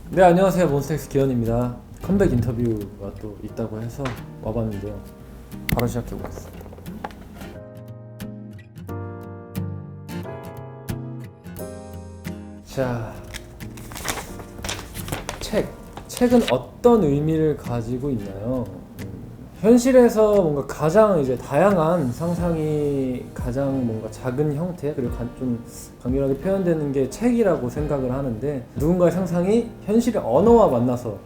네, 안녕하세요. 몬스타엑스 기현입니다. 컴백 인터뷰가 또 있다고 해서 와봤는데요. 바로 시작해보겠습니다. 자, 책은 어떤 의미를 가지고 있나요? 현실에서 뭔가 가장 이제 다양한 상상이 가장 뭔가 작은 형태 그리고 좀 강렬하게 표현되는 게 책이라고 생각을 하는데, 누군가의 상상이 현실의 언어와 만나서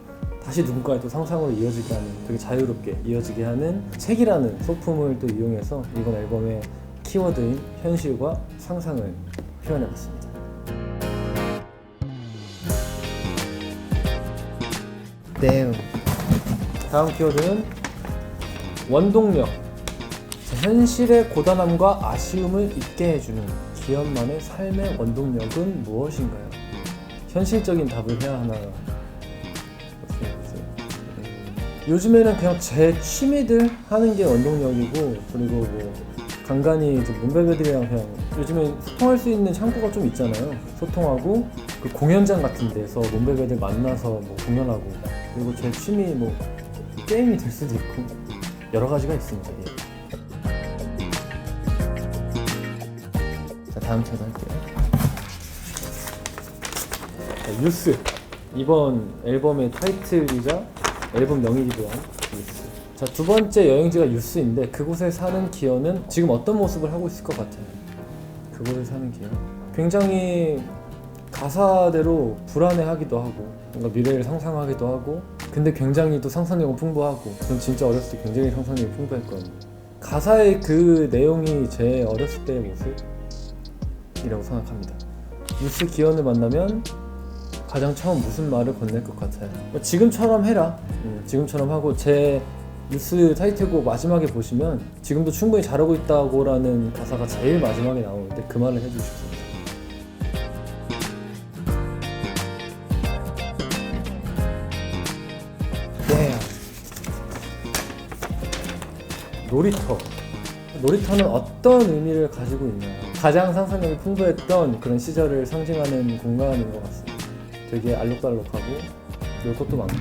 다시 누군가의 또 상상으로 이어지게 하는, 되게 자유롭게 이어지게 하는 책이라는 소품을 또 이용해서 이번 앨범의 키워드인 현실과 상상을 표현해봤습니다. 네. 다음 키워드는 원동력. 현실의 고단함과 아쉬움을 잊게 해주는 기현만의 삶의 원동력은 무엇인가요? 현실적인 답을 해야 하나요? 어떻게 생각하세요? 요즘에는 그냥 제 취미들 하는 게 원동력이고, 그리고 뭐 간간히 문베베들이랑 그냥 요즘에 소통할 수 있는 창구가 좀 있잖아요. 소통하고 그 공연장 같은 데서 문베베들 만나서 뭐 공연하고, 그리고 제 취미 뭐 게임이 될 수도 있고 여러 가지가 있습니다. 예. 자, 다음 차도 할게요. 자, 유스. 이번 앨범의 타이틀이자 앨범 명이기도 한 유스. 자, 두 번째 여행지가 유스인데, 그곳에 사는 기현은 지금 어떤 모습을 하고 있을 것 같아요? 그곳에 사는 기현. 굉장히 가사대로 불안해하기도 하고 뭔가 미래를 상상하기도 하고, 근데 굉장히 또 상상력은 풍부하고, 전 진짜 어렸을 때 굉장히 상상력이 풍부했거든요. 가사의 그 내용이 제 어렸을 때의 모습이라고 생각합니다. 유스 기현을 만나면 가장 처음 무슨 말을 건넬 것 같아요? 지금처럼 해라. 지금처럼 하고, 제 유스 타이틀곡 마지막에 보시면 지금도 충분히 잘하고 있다고 라는 가사가 제일 마지막에 나오는데, 그 말을 해주고 싶습니다. 놀이터는 어떤 의미를 가지고 있나요? 가장 상상력이 풍부했던 그런 시절을 상징하는 공간인 것 같습니다. 되게 알록달록하고 놀 것도 많고.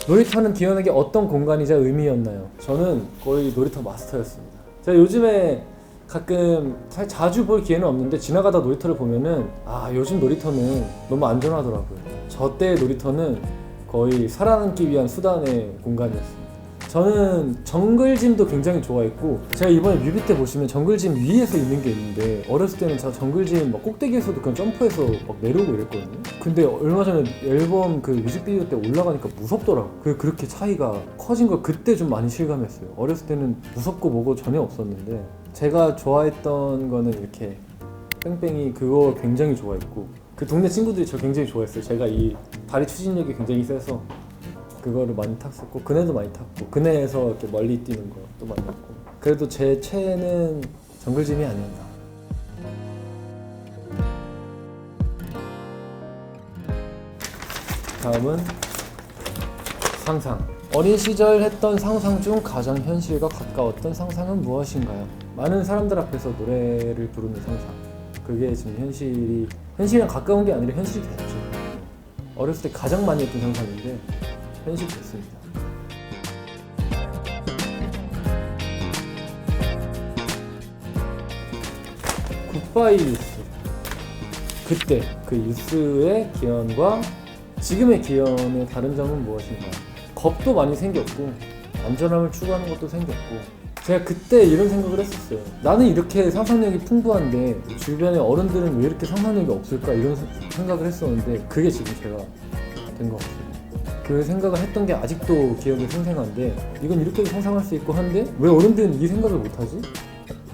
놀이터는 기현에게 어떤 공간이자 의미였나요? 저는 거의 놀이터 마스터였습니다. 제가 요즘에 가끔 자주 볼 기회는 없는데, 지나가다 놀이터를 보면은 요즘 놀이터는 너무 안전하더라고요. 저 때의 놀이터는 거의 살아남기 위한 수단의 공간이었습니다. 저는 정글짐도 굉장히 좋아했고, 제가 이번에 뮤비 때 보시면 정글짐 위에서 있는 게 있는데, 어렸을 때는 저 정글짐 막 꼭대기에서도 그냥 점프해서 막 내려오고 이랬거든요. 근데 얼마 전에 앨범 그 뮤직비디오 때 올라가니까 무섭더라고요. 그렇게 차이가 커진 걸 그때 좀 많이 실감했어요. 어렸을 때는 무섭고 뭐고 전혀 없었는데, 제가 좋아했던 거는 이렇게 뺑뺑이, 그거 굉장히 좋아했고, 그 동네 친구들이 저 굉장히 좋아했어요. 제가 이 다리 추진력이 굉장히 세서 그거를 많이 탔었고, 그네도 많이 탔고, 그네에서 이렇게 멀리 뛰는 것도 많이 했고. 그래도 제 최애는 정글짐이 아니었나. 다음은 상상. 어린 시절 했던 상상 중 가장 현실과 가까웠던 상상은 무엇인가요? 많은 사람들 앞에서 노래를 부르는 상상. 그게 지금 현실이랑 가까운 게 아니라 현실이 됐죠. 어렸을 때 가장 많이 했던 상상인데 현실 됐습니다. 굿바이 유스. 그때 그 유스의 기현과 지금의 기현의 다른 점은 무엇인가요? 겁도 많이 생겼고, 안전함을 추구하는 것도 생겼고, 제가 그때 이런 생각을 했었어요. 나는 이렇게 상상력이 풍부한데 주변의 어른들은 왜 이렇게 상상력이 없을까, 이런 생각을 했었는데, 그게 지금 제가 된 것 같아요. 그 생각을 했던 게 아직도 기억에 생생한데, 이건 이렇게도 상상할 수 있고 한데 왜 어른들은 이 생각을 못하지?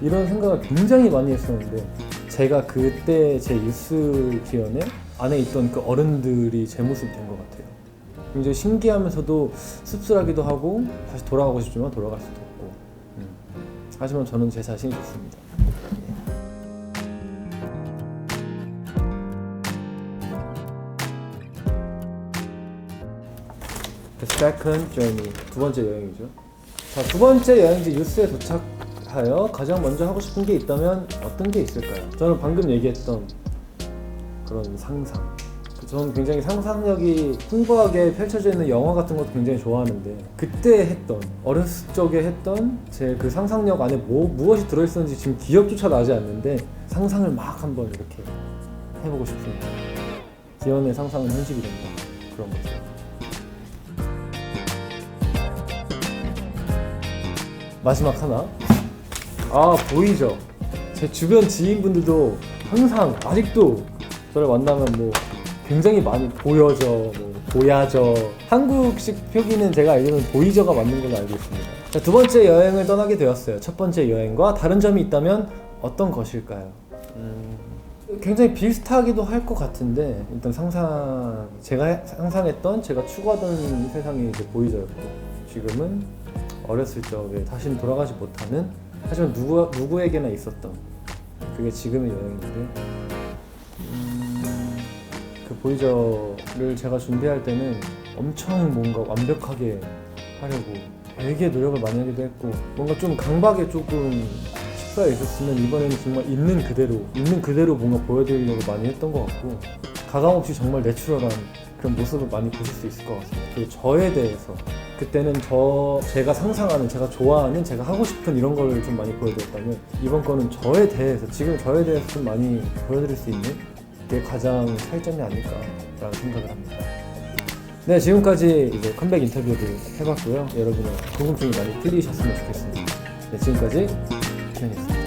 이런 생각을 굉장히 많이 했었는데, 제가 그때 제 유스 기현에 안에 있던 그 어른들이 제 모습이 된 것 같아요. 굉장히 신기하면서도 씁쓸하기도 하고, 다시 돌아가고 싶지만 돌아갈 수도 없고. 하지만 저는 제 자신이 좋습니다. The second journey. 두 번째 여행이죠. 자, 두 번째 여행지 유스에 도착하여 가장 먼저 하고 싶은 게 있다면 어떤 게 있을까요? 저는 방금 얘기했던 그런 상상, 저는 굉장히 상상력이 풍부하게 펼쳐져 있는 영화 같은 것도 굉장히 좋아하는데 그때 했던 어렸을 적에 했던 제 그 상상력 안에 무엇이 들어있었는지 지금 기억조차 나지 않는데 상상을 막 한번 이렇게 해보고 싶습니다. 기현의 상상은 현실이 된다. 그런 거죠. 마지막 하나. 보이죠? 제 주변 지인분들도 항상 아직도 저를 만나면 뭐 굉장히 많이 보여져, 뭐 보야져. 한국식 표기는 제가 알기로는 보이저가 맞는 걸로 알고 있습니다. 자, 두 번째 여행을 떠나게 되었어요. 첫 번째 여행과 다른 점이 있다면 어떤 것일까요? 굉장히 비슷하기도 할 것 같은데 일단 제가 상상했던 제가 추구하던 세상이 이제 보이저였고 지금은 어렸을 적에 다시는 돌아가지 못하는 하지만 누구에게나 있었던 그게 지금의 여행인데 그 보이저를 제가 준비할 때는 엄청 뭔가 완벽하게 하려고 되게 노력을 많이 하기도 했고 뭔가 좀 강박에 조금 휩싸여 있었으면 이번에는 정말 있는 그대로 뭔가 보여드리려고 많이 했던 것 같고 가감없이 정말 내추럴한 그런 모습을 많이 보실 수 있을 것 같습니다. 그리고 저에 대해서 그때는 제가 상상하는, 제가 좋아하는, 제가 하고 싶은 이런 걸 좀 많이 보여드렸다면 이번 거는 저에 대해서, 지금 저에 대해서 좀 많이 보여드릴 수 있는 게 가장 차이점이 아닐까라는 생각을 합니다. 네, 지금까지 이제 컴백 인터뷰를 해봤고요. 여러분의 궁금증이 많이 풀리셨으면 좋겠습니다. 네, 지금까지 기현이었습니다.